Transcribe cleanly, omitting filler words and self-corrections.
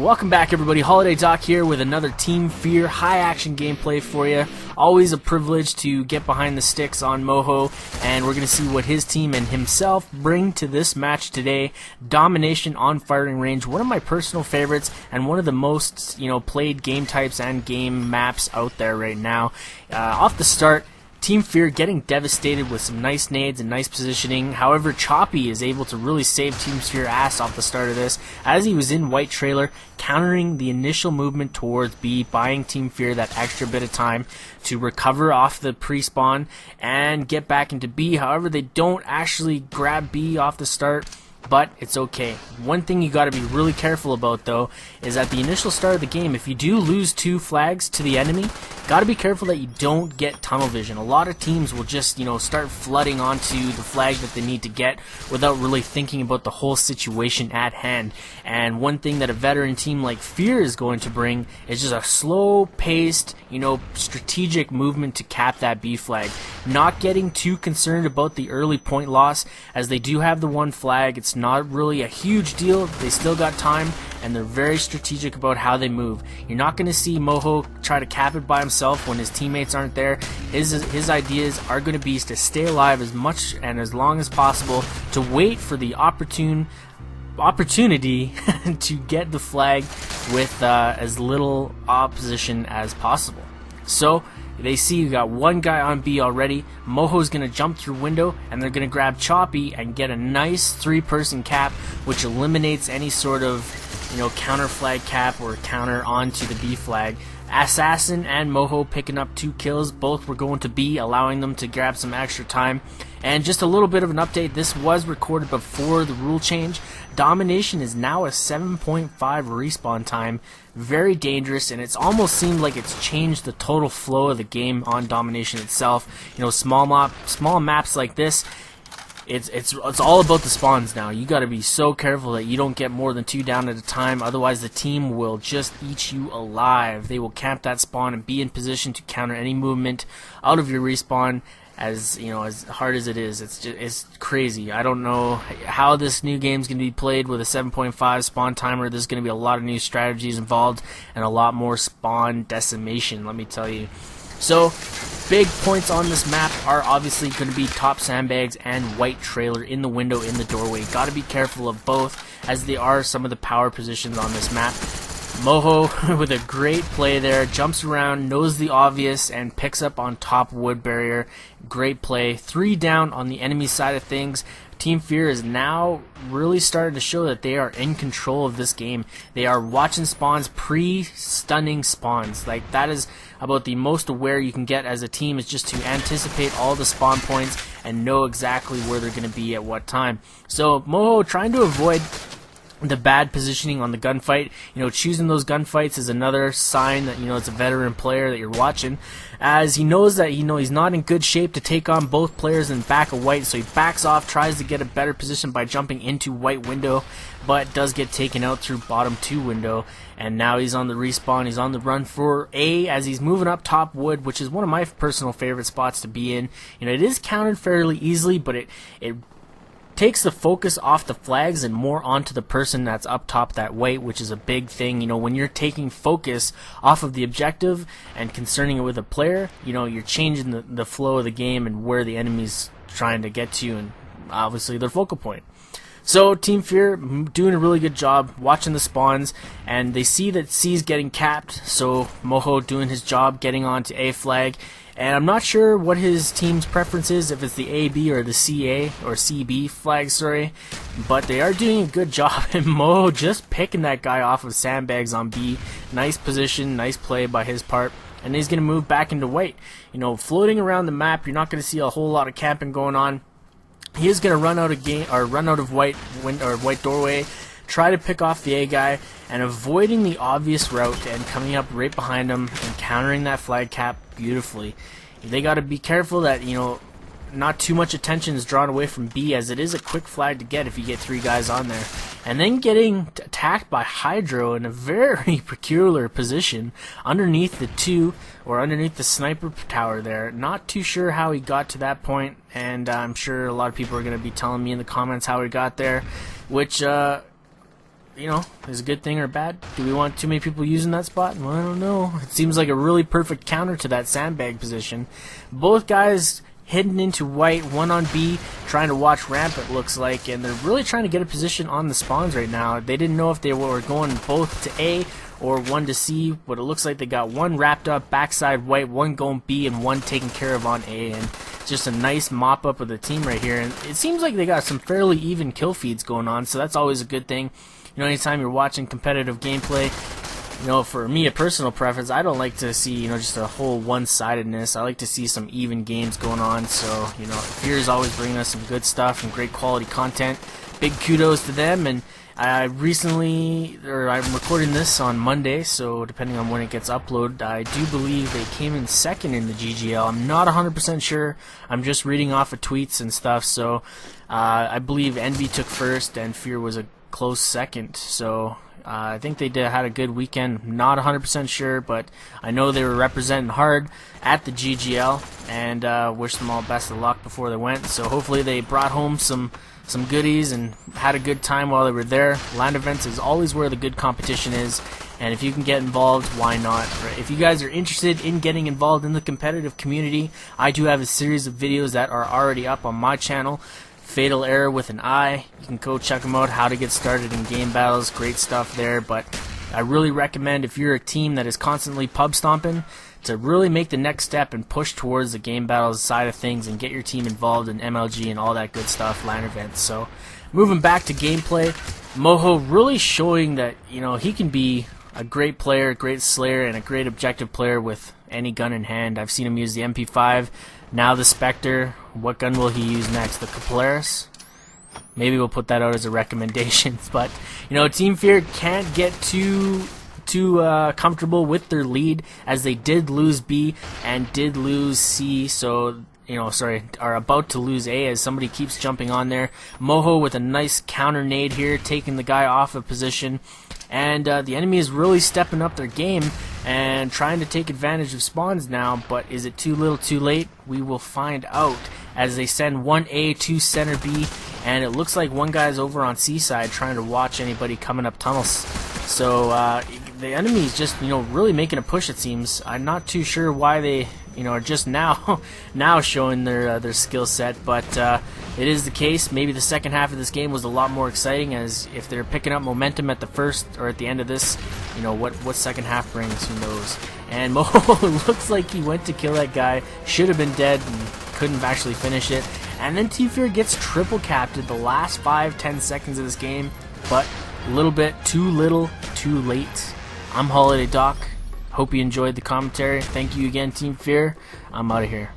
Welcome back, everybody. HolidayDoc here with another Team FeaR high-action gameplay for you. Always a privilege to get behind the sticks on Moho, and we're going to see what his team and himself bring to this match today. Domination on firing range, one of my personal favorites, and one of the most played game types and game maps out there right now. Off the start, Team FeaR getting devastated with some nice nades and nice positioning. However, Choppy is able to really save Team FeaR ass off the start of this, as he was in white trailer, countering the initial movement towards B, buying Team FeaR that extra bit of time to recover off the pre-spawn and get back into B. However, they don't actually grab B off the start, but it's okay. One thing you got to be really careful about, though, is at the initial start of the game, if you do lose 2 flags to the enemy, got to be careful that you don't get tunnel vision. A lot of teams will just, start flooding onto the flag that they need to get without really thinking about the whole situation at hand. And one thing that a veteran team like FeaR is going to bring is just a slow-paced, strategic movement to cap that B flag. Not getting too concerned about the early point loss, as they do have the 1 flag. It's not really a huge deal. They still got time, and they're very strategic about how they move. You're not going to see Moho try to cap it by himself when his teammates aren't there. His ideas are going to be to stay alive as much and as long as possible, to wait for the opportunity to get the flag with as little opposition as possible. So they see you got 1 guy on B already. Moho's going to jump through window, and they're going to grab Choppy and get a nice 3-person cap, which eliminates any sort of counter flag cap or counter onto the B flag. Assassin and Moho picking up 2 kills. Both were going to B, allowing them to grab some extra time. And just a little bit of an update, this was recorded before the rule change. Domination is now a 7.5 respawn time. Very dangerous, and it's almost seemed like it's changed the total flow of the game on Domination itself. Small maps like this, it's all about the spawns now. You got to be so careful that you don't get more than 2 down at a time, otherwise the team will just eat you alive. They will camp that spawn and be in position to counter any movement out of your respawn. As hard as it is, it's crazy. I don't know how this new game's going to be played with a 7.5 spawn timer. There's going to be a lot of new strategies involved and a lot more spawn decimation, let me tell you. So, big points on this map are obviously going to be top sandbags and white trailer in the window, in the doorway. Got to be careful of both, as they are some of the power positions on this map. Moho, with a great play there, jumps around, knows the obvious, and picks up on top wood barrier. Great play. 3 down on the enemy side of things. Team FeaR is now really starting to show that they are in control of this game. They are watching spawns, pre-stunning spawns. Like, that is about the most aware you can get as a team, is just to anticipate all the spawn points and know exactly where they're going to be at what time. So Moho trying to avoid the bad positioning on the gunfight. Choosing those gunfights is another sign that it's a veteran player that you're watching, as he knows that he's not in good shape to take on both players in back of white, so he backs off, tries to get a better position by jumping into white window, but does get taken out through bottom 2 window. And now he's on the respawn. He's on the run for A, as he's moving up top wood, which is one of my personal favorite spots to be in. It is counted fairly easily, but it takes the focus off the flags and more onto the person that's up top that white, which is a big thing. When you're taking focus off of the objective and concerning it with a player, you're changing the flow of the game and where the enemy's trying to get to, and obviously their focal point. So Team FeaR doing a really good job watching the spawns, and they see that C's getting capped, so Moho doing his job getting onto A flag. And I'm not sure what his team's preference is, if it's the AB or the CA or CB flag, sorry, but they are doing a good job. And Moho just picking that guy off of sandbags on B. Nice position, nice play by his part. And he's going to move back into white. Floating around the map, you're not going to see a whole lot of camping going on. He is going to run out of white doorway, try to pick off the A guy, and avoiding the obvious route and coming up right behind him and countering that flag cap beautifully. They got to be careful that not too much attention is drawn away from B, as it is a quick flag to get if you get 3 guys on there. And then getting attacked by Hydro in a very peculiar position underneath underneath the sniper tower there. Not too sure how he got to that point, and I'm sure a lot of people are going to be telling me in the comments how he got there, which you know, is a good thing or bad? Do we want too many people using that spot? Well, I don't know. It seems like a really perfect counter to that sandbag position. Both guys hidden into white, one on B, trying to watch ramp, it looks like, and they're really trying to get a position on the spawns right now. They didn't know if they were going both to A or one to C, but it looks like they got one wrapped up backside white, one going B, and one taken care of on A, and just a nice mop up of the team right here. And it seems like they got some fairly even kill feeds going on, so that's always a good thing. You know, anytime you're watching competitive gameplay, you know, for me, a personal preference, I don't like to see, you know, just a whole one-sidedness. I like to see some even games going on. So, you know, FeaR is always bringing us some good stuff and great quality content. Big kudos to them. And I'm recording this on Monday, so depending on when it gets uploaded, I do believe they came in second in the GGL. I'm not 100% sure. I'm just reading off of tweets and stuff. So I believe Envy took first and FeaR was a close second. So I think they had a good weekend. Not 100% sure, but I know they were representing hard at the GGL, and wish them all best of luck before they went. So hopefully they brought home some goodies and had a good time while they were there. LAN events is always where the good competition is, and if you can get involved, why not? Right? If you guys are interested in getting involved in the competitive community, I do have a series of videos that are already up on my channel. Fatal Error with an I. You can go check them out, how to get started in game battles. Great stuff there, but I really recommend, if you're a team that is constantly pub stomping, to really make the next step and push towards the game battles side of things and get your team involved in MLG and all that good stuff, LAN events. So moving back to gameplay, Moho really showing that, you know, he can be a great player, great slayer, and a great objective player with any gun in hand. I've seen him use the MP5, now the Spectre. What gun will he use next? The Polaris? Maybe we'll put that out as a recommendation. But, you know, Team FeaR can't get too comfortable with their lead, as they did lose B and did lose C. So, you know, sorry, are about to lose A, as somebody keeps jumping on there. Moho with a nice counter nade here, taking the guy off of position. And the enemy is really stepping up their game and trying to take advantage of spawns now, but is it too little too late? We will find out, as they send one A to center B, and it looks like one guy's over on C side trying to watch anybody coming up tunnels. So the enemy is just, you know, really making a push, it seems. I'm not too sure why they, you know, are just now showing their skill set, but it is the case. Maybe the second half of this game was a lot more exciting, as if they're picking up momentum at the first or at the end of this, you know, what second half brings, who knows. And Moho looks like he went to kill that guy, should have been dead and couldn't actually finish it. And then Team FeaR gets triple capped at the last 5-10 seconds of this game, but a little bit too little too late. I'm HolidayDoc. Hope you enjoyed the commentary. Thank you again, Team FeaR. I'm out of here.